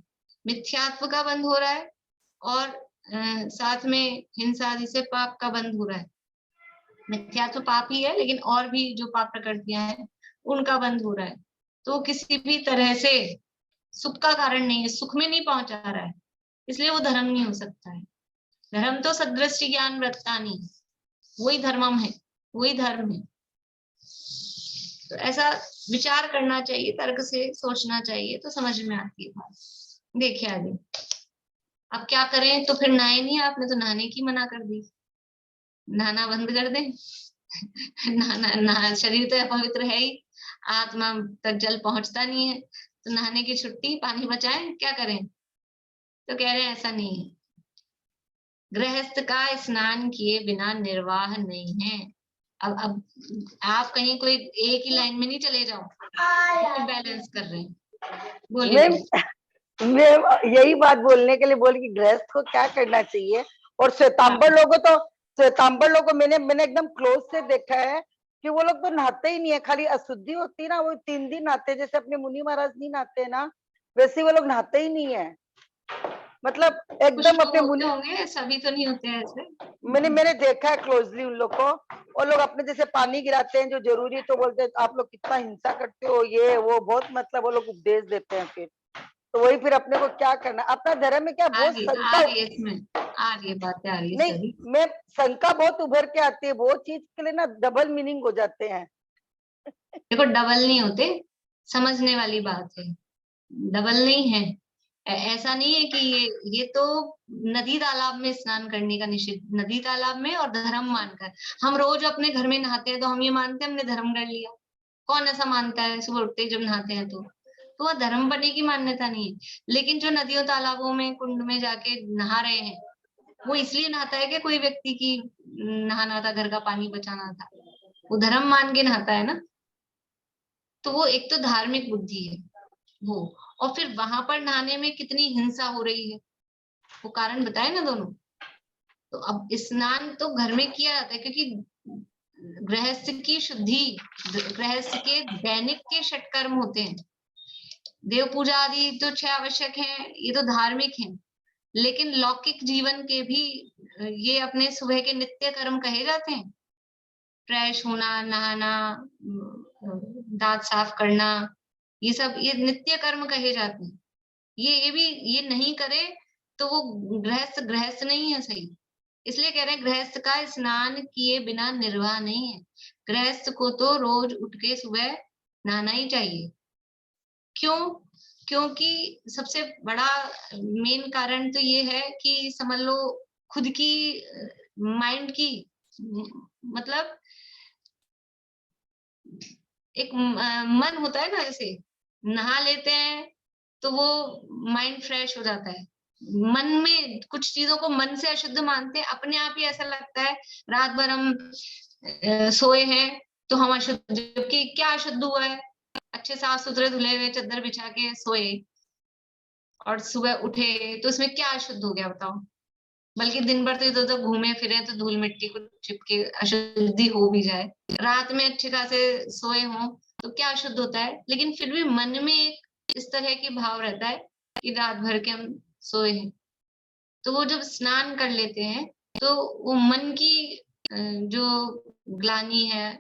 मिथ्यात्व का बंध हो रहा है, और साथ में हिंसा आदि से पाप का बंध हो रहा है। मिथ्यात्व पाप ही है, लेकिन और भी जो पाप प्रकृतियां हैं उनका बंध हो रहा है। तो किसी भी तरह से सुख का कारण नहीं है, सुख में नहीं पहुंचा रहा है, इसलिए वो धर्म नहीं हो सकता है। धर्म तो सदृष्टि ज्ञान वृत्तानि, वही धर्मम है, वही धर्म है। तो ऐसा विचार करना चाहिए, तर्क से सोचना चाहिए, तो समझ में आती है बात। देखिए आगे, अब क्या करें, तो फिर नहाए नहीं, आपने तो नहाने की मना कर दी, नहाना बंद कर दें। नहाना नहा शरीर तो पवित्र है ही, आत्मा तक जल पहुंचता नहीं है, तो नहाने की छुट्टी, पानी बचाएं, क्या करें। तो कह रहे हैं ऐसा नहीं है, गृहस्थ का स्नान किए बिना निर्वाह नहीं है। अब आप कहीं कोई एक ही लाइन में नहीं चले जाओ, बैलेंस कर रहे हैं, बोलिए। मैं यही बात बोलने के लिए बोली कि गृहस्थ को क्या करना चाहिए। और श्वेतांबर लोगों को मैंने एकदम क्लोज से देखा है कि वो लोग तो नहाते ही नहीं है, खाली अशुद्धि होती ना वो 3 दिन नहाते, जैसे अपने मुनि महाराज नहीं नहाते ना, वैसे वो लोग नहाते ही नहीं है, मतलब कुछ एकदम लोग अपने होते मुनि। होंगे, सभी तो नहीं होते ऐसे। मैंने देखा है क्लोजली उन लोग को, और लोग अपने जैसे पानी गिराते हैं जो जरूरी, तो बोलते हैं आप लोग कितना हिंसा करते हो, ये वो बहुत, मतलब वो लोग उपदेश देते हैं। फिर तो वही, फिर अपने को क्या करना, अपना धर्म में क्या बहुत आ शंका। रही है इसमें, आ रही है बातें, आ रही है नहीं, सभी। मैं शंका बहुत उभर के आती है, वो चीज के लिए ना डबल मीनिंग हो जाते हैं। देखो डबल नहीं होते, समझने वाली बात है, डबल नहीं है। ऐसा नहीं है कि ये तो नदी तालाब में स्नान करने का निषेध, नदी तालाब में और धर्म मानकर। हम रोज अपने घर में नहाते हैं तो हम ये मानते हैं हमने धर्म कर लिया, कौन ऐसा मानता है सुबह उठते ही जब नहाते हैं तो वह धर्म बनने की मान्यता नहीं है। लेकिन जो नदियों तालाबों में कुंड में जाके नहा रहे हैं, वो इसलिए नहाता है कि कोई व्यक्ति की नहाना था, घर का पानी बचाना था, वो धर्म मान के नहाता है ना। तो वो एक तो धार्मिक बुद्धि है वो, और फिर वहां पर नहाने में कितनी हिंसा हो रही है, वो कारण बताए ना दोनों। तो अब स्नान तो घर में किया जाता है, क्योंकि गृहस्थ की शुद्धि, गृहस्थ के दैनिक के षटकर्म होते हैं, देव पूजा आदि तो 6 आवश्यक हैं, ये तो धार्मिक हैं। लेकिन लौकिक जीवन के भी ये अपने सुबह के नित्य कर्म कहे जाते हैं, फ्रेश होना, नहाना, दांत साफ करना, ये सब ये नित्य कर्म कहे जाते हैं। ये भी ये नहीं करे तो वो गृहस्थ गृहस्थ नहीं है सही। इसलिए कह रहे हैं गृहस्थ का स्नान किए बिना निर्वाह नहीं है, गृहस्थ को तो रोज उठ के सुबह नहाना ही चाहिए। क्यों? क्योंकि सबसे बड़ा मेन कारण तो ये है कि समझ लो खुद की माइंड की, मतलब एक मन होता है ना, जैसे नहा लेते हैं तो वो माइंड फ्रेश हो जाता है। मन में कुछ चीजों को मन से अशुद्ध मानते हैं, अपने आप ही ऐसा लगता है रात भर हम सोए हैं तो हम अशुद्ध, जबकि क्या अशुद्ध हुआ है, अच्छे साफ सुथरे धुले हुए चादर बिछा के सोए और सुबह उठे, तो इसमें क्या अशुद्ध हो गया बताओ। बल्कि दिन भर तो इधर उधर घूमे फिरे तो धूल मिट्टी को चिपके अशुद्धि हो भी जाए, रात में अच्छे खासे सोए हों तो क्या अशुद्ध होता है। लेकिन फिर भी मन में एक इस तरह की भाव रहता है कि रात भर के हम सोए हैं। तो वो जब स्नान कर लेते हैं तो वो मन की जो ग्लानि है,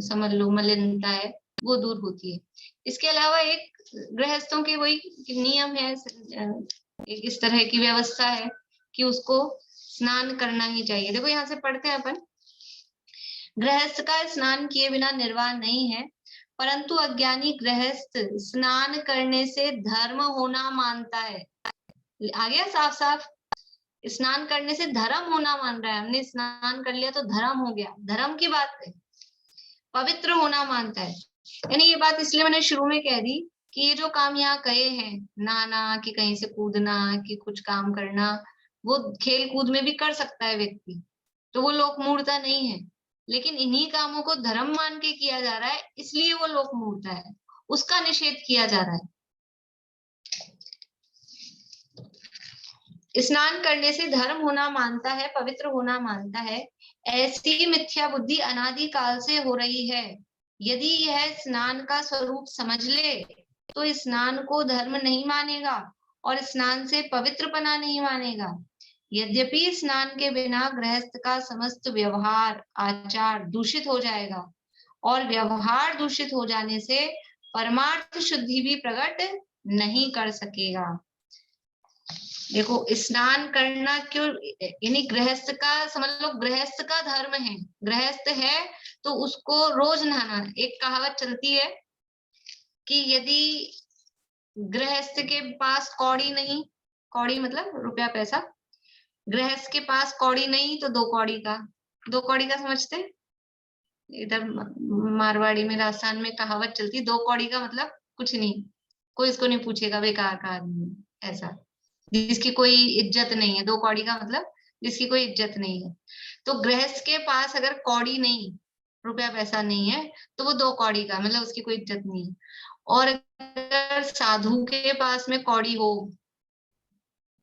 समझ लो मलिनता है, वो दूर होती है। इसके अलावा एक गृहस्थों के वही नियम है, एक इस तरह की व्यवस्था है कि उसको स्नान करना ही चाहिए। देखो यहाँ से पढ़ते हैं अपन गृहस्थ का स्नान किए बिना निर्वाह नहीं है, परंतु अज्ञानी गृहस्थ स्नान करने से धर्म होना मानता है। आ गया साफ साफ, स्नान करने से धर्म होना मान रहा है। हमने स्नान कर लिया तो धर्म हो गया, धर्म की बात है। पवित्र होना मानता है। यानी ये बात इसलिए मैंने शुरू में कह दी कि ये जो काम यहाँ कहे हैं, नहाना कि कहीं से कूदना कि कुछ काम करना, वो खेल कूद में भी कर सकता है व्यक्ति, तो वो लोक मूर्ता नहीं है। लेकिन इन्हीं कामों को धर्म मान के किया जा रहा है, इसलिए वो लोक मूर्ता है, उसका निषेध किया जा रहा है। स्नान करने से धर्म होना मानता है, पवित्र होना मानता है, ऐसी मिथ्या बुद्धि अनादि काल से हो रही है। यदि यह स्नान का स्वरूप समझ ले तो स्नान को धर्म नहीं मानेगा और स्नान से पवित्रपना नहीं मानेगा। यद्यपि स्नान के बिना गृहस्थ का समस्त व्यवहार आचार दूषित हो जाएगा और व्यवहार दूषित हो जाने से परमार्थ शुद्धि भी प्रकट नहीं कर सकेगा। देखो, स्नान करना क्यों, यानी गृहस्थ का, समझ लो गृहस्थ का धर्म है, गृहस्थ है तो उसको रोज नहाना। एक कहावत चलती है कि यदि गृहस्थ के पास कौड़ी नहीं, कौड़ी मतलब रुपया पैसा, गृहस्थ के पास कौड़ी नहीं तो दो कौड़ी का, दो कौड़ी का समझते, इधर मारवाड़ी में राजस्थान में कहावत चलती, दो कौड़ी का मतलब कुछ नहीं, कोई इसको नहीं पूछेगा, बेकार का आदमी, ऐसा, जिसकी कोई इज्जत नहीं है। दो कौड़ी का मतलब जिसकी कोई इज्जत नहीं है। तो गृहस्थ के पास अगर कौड़ी नहीं, रुपया पैसा नहीं है, तो वो दो कौड़ी का मतलब उसकी कोई इज्जत नहीं है। और अगर साधु के पास में कौड़ी हो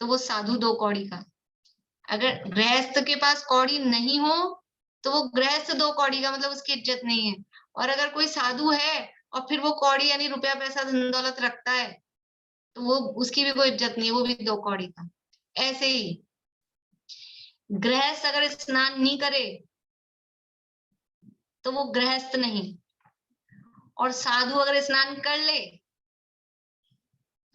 तो वो साधु दो कौड़ी का। अगर गृहस्थ के पास कौड़ी नहीं हो तो वो गृहस्थ दो कौड़ी का मतलब उसकी इज्जत नहीं है। और अगर कोई साधु है और फिर वो कौड़ी यानी रुपया पैसा धन दौलत रखता है तो वो उसकी भी कोई इज्जत नहीं है, वो भी दो कौड़ी का। ऐसे ही गृहस्थ अगर स्नान नहीं करे तो वो गृहस्थ नहीं, और साधु अगर स्नान कर ले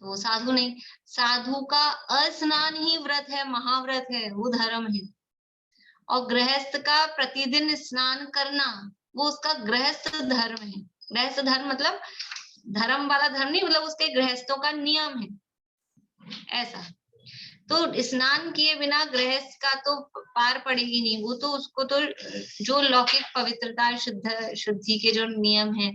तो वो साधु नहीं। साधु का अस्नान ही व्रत है, महाव्रत है, वो धर्म है। और गृहस्थ का प्रतिदिन स्नान करना वो उसका गृहस्थ धर्म है। गृहस्थ धर्म मतलब धर्म वाला धर्म नहीं, मतलब उसके गृहस्थों का नियम है ऐसा। तो स्नान किए बिना गृहस्थ का तो पार पड़ेगी नहीं, वो तो उसको तो जो लौकिक पवित्रता शुद्धि के जो नियम है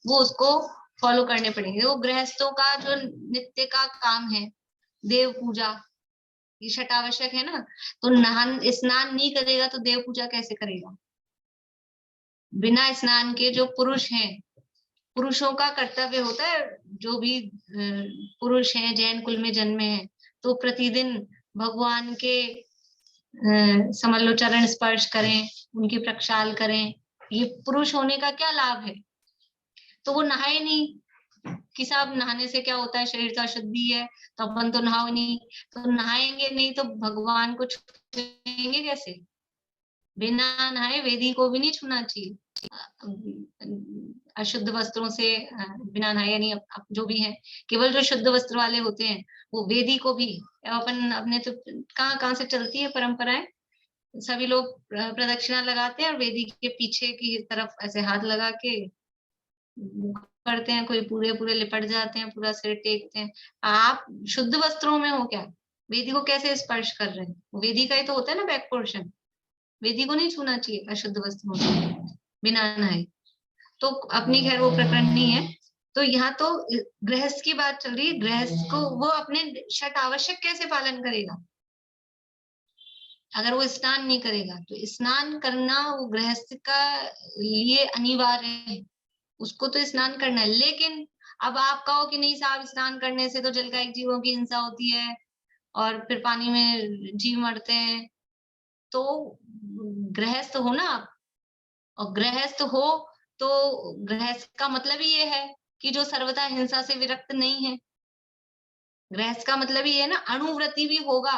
वो उसको फॉलो करने पड़ेंगे। वो गृहस्थों का जो नित्य का काम है, देव पूजा, ये शटावश्यक है ना। तो स्नान नहीं करेगा तो देव पूजा कैसे करेगा? बिना स्नान के जो पुरुष हैं, पुरुषों का कर्तव्य होता है, जो भी पुरुष हैं जैन कुल में जन्मे हैं तो प्रतिदिन भगवान के समझ लो चरण स्पर्श करें, उनकी प्रक्षाल करें। ये पुरुष होने का क्या लाभ है? तो वो नहाए नहीं कि साहब नहाने से क्या होता है, शरीर तो अशुद्धि है तो अपन तो नहाओ नहीं, तो नहाएंगे नहीं तो भगवान को छूएंगे कैसे? बिना नहाए वेदी को भी नहीं छूना चाहिए। अशुद्ध वस्त्रों से बिना नहाए, यानी जो भी है, केवल जो शुद्ध वस्त्र वाले होते हैं वो वेदी को भी, अपन अपने तो कहाँ से चलती है परंपराएं, सभी लोग प्रदक्षिणा लगाते हैं और वेदी के पीछे की तरफ ऐसे हाथ लगा के करते हैं, कोई पूरे पूरे लिपट जाते हैं, पूरा सिर टेकते हैं। आप शुद्ध वस्त्रों में हो क्या? वेदी को कैसे स्पर्श कर रहे हैं? वेदी का ही तो होता है ना बैक पोर्शन, वेदी को नहीं छूना चाहिए अशुद्ध वस्त्रों से बिना नहाए। तो अपनी खैर वो प्रकरण नहीं है। तो यहाँ तो गृहस्थ की बात चल रही है। गृहस्थ को वो अपने शट आवश्यक कैसे पालन करेगा अगर वो स्नान नहीं करेगा? तो स्नान करना वो गृहस्थ का लिए अनिवार्य है, उसको तो स्नान करना है। लेकिन अब आप कहो कि नहीं साहब स्नान करने से तो जलकायिक जीवों की हिंसा होती है और फिर पानी में जीव मरते हैं, तो गृहस्थ हो ना आप, और गृहस्थ हो तो गृहस्थ का मतलब ही ये है कि जो सर्वथा हिंसा से विरक्त नहीं है। गृहस्थ का मतलब ही है ना, अणुव्रती भी होगा,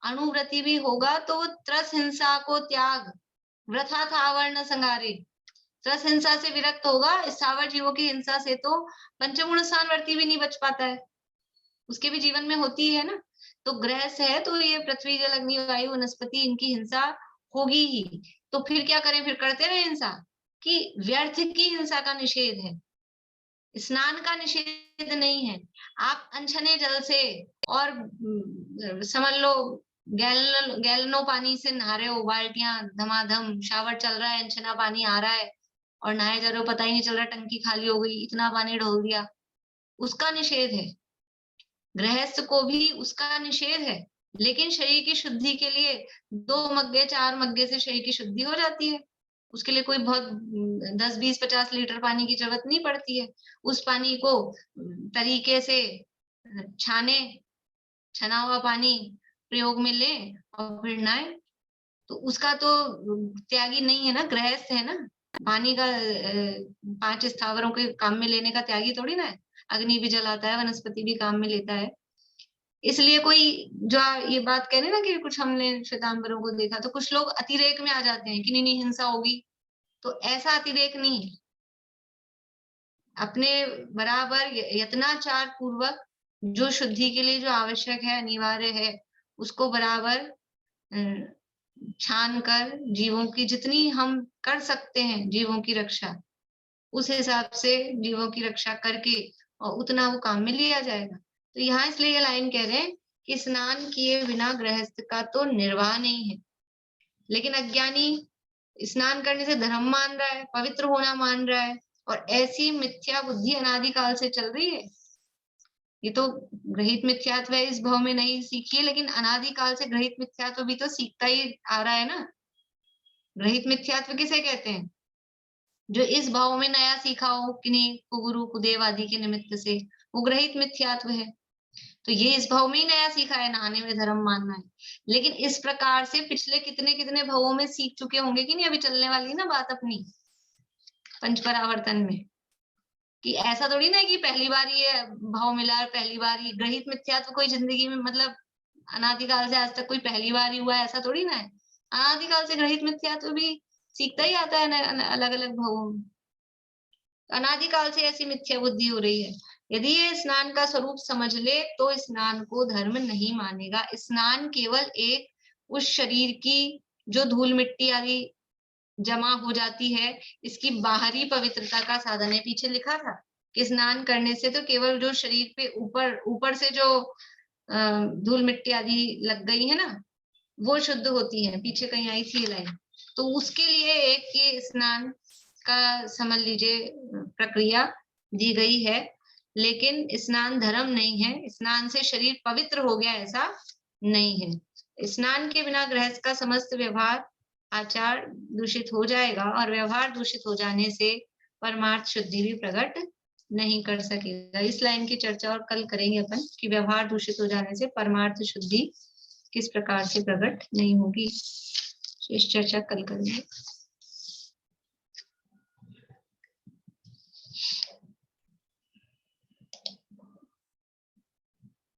अणुव्रती भी होगा तो त्रस हिंसा को त्याग, वृथा थावर्ण संगारे, त्रस हिंसा से विरक्त होगा। स्थावर जीवों की हिंसा से तो पंचगुण स्थानवर्ती भी नहीं बच पाता है, उसके भी जीवन में होती है ना। तो गृहस्थ है तो ये पृथ्वी जल अग्नि वायु वनस्पति इनकी हिंसा होगी ही। तो फिर क्या करें, फिर करते रहे हिंसा? कि व्यर्थ की हिंसा का निषेध है, स्नान का निषेध नहीं है। आप अनछने जल से और समझ लो गैलनों पानी से नहा रहे हो, बाल्टियां धमाधम, शावर चल रहा है, अनछना पानी आ रहा है और नहाए जा रहे हो, पता ही नहीं चल रहा टंकी खाली हो गई, इतना पानी ढोल दिया, उसका निषेध है। गृहस्थ को भी उसका निषेध है, लेकिन शरीर की शुद्धि के लिए 2 मग्गे 4 मग्गे से शरीर की शुद्धि हो जाती है। उसके लिए कोई बहुत 10, 20, 50 लीटर पानी की जरूरत नहीं पड़ती है। उस पानी को तरीके से छना हुआ पानी प्रयोग में ले और फिर नहाए, तो उसका तो त्यागी नहीं है ना, गृहस्थ है ना। पानी का 5 स्थावरों के काम में लेने का त्यागी थोड़ी ना है। अग्नि भी जलाता है, वनस्पति भी काम में लेता है। इसलिए कोई जो ये बात कह रहे ना कि कुछ हमने श्वेतांबरों को देखा, तो कुछ लोग अतिरेक में आ जाते हैं कि नहीं हिंसा होगी, तो ऐसा अतिरेक नहीं है। अपने बराबर यत्नाचार पूर्वक जो शुद्धि के लिए जो आवश्यक है, अनिवार्य है, उसको बराबर छान कर जीवों की जितनी हम कर सकते हैं जीवों की रक्षा, उस हिसाब से जीवों की रक्षा करके और उतना वो काम में लिया जाएगा। तो यहाँ इसलिए ये लाइन कह रहे हैं कि स्नान किए बिना गृहस्थ का तो निर्वाह नहीं है। लेकिन अज्ञानी स्नान करने से धर्म मान रहा है, पवित्र होना मान रहा है, और ऐसी मिथ्या बुद्धि अनादिकाल से चल रही है। ये तो ग्रहित मिथ्यात्व है, इस भाव में नहीं सीखी है, लेकिन अनादिकाल से ग्रहित मिथ्यात्व भी तो सीखता ही आ रहा है ना। ग्रहित मिथ्यात्व किसे कहते हैं? जो इस भाव में नया सीखा हो किन्हीं कुगुरु कुदेव आदि के निमित्त से, वो ग्रहित मिथ्यात्व है। तो ये इस भाव में ही नया सीखा है, नहाने में धर्म मानना है। लेकिन इस प्रकार से पिछले कितने कितने भावों में सीख चुके होंगे कि नहीं। अभी चलने वाली ना बात अपनी पंचपरावर्तन में, कि ऐसा थोड़ी ना है कि पहली बार ये भाव मिला है, पहली बार ये ग्रहित मिथ्यात्व कोई जिंदगी में मतलब अनादिकाल से आज तक कोई पहली बार ही हुआ है, ऐसा थोड़ी ना है। अनादिकाल से ग्रहित मिथ्यात्व भी सीखता ही आता है अलग अलग भावों में। अनादिकाल से ऐसी मिथ्या बुद्धि हो रही है। यदि ये स्नान का स्वरूप समझ ले तो स्नान को धर्म नहीं मानेगा। स्नान केवल एक उस शरीर की जो धूल मिट्टी आदि जमा हो जाती है, इसकी बाहरी पवित्रता का साधन है। पीछे लिखा था कि स्नान करने से तो केवल जो शरीर पे ऊपर से जो धूल मिट्टी आदि लग गई है ना, वो शुद्ध होती है। पीछे कहीं आई थी ये लाइन। तो उसके लिए एक ये स्नान का समझ लीजिए प्रक्रिया दी गई है, लेकिन स्नान धर्म नहीं है। स्नान से शरीर पवित्र हो गया ऐसा नहीं है। स्नान के बिना गृहस्थ का समस्त व्यवहार आचार दूषित हो जाएगा, और व्यवहार दूषित हो जाने से परमार्थ शुद्धि भी प्रकट नहीं कर सकेगा। इस लाइन की चर्चा और कल करेंगे अपन कि व्यवहार दूषित हो जाने से परमार्थ शुद्धि किस प्रकार से प्रकट नहीं होगी। इस चर्चा कल करेंगे।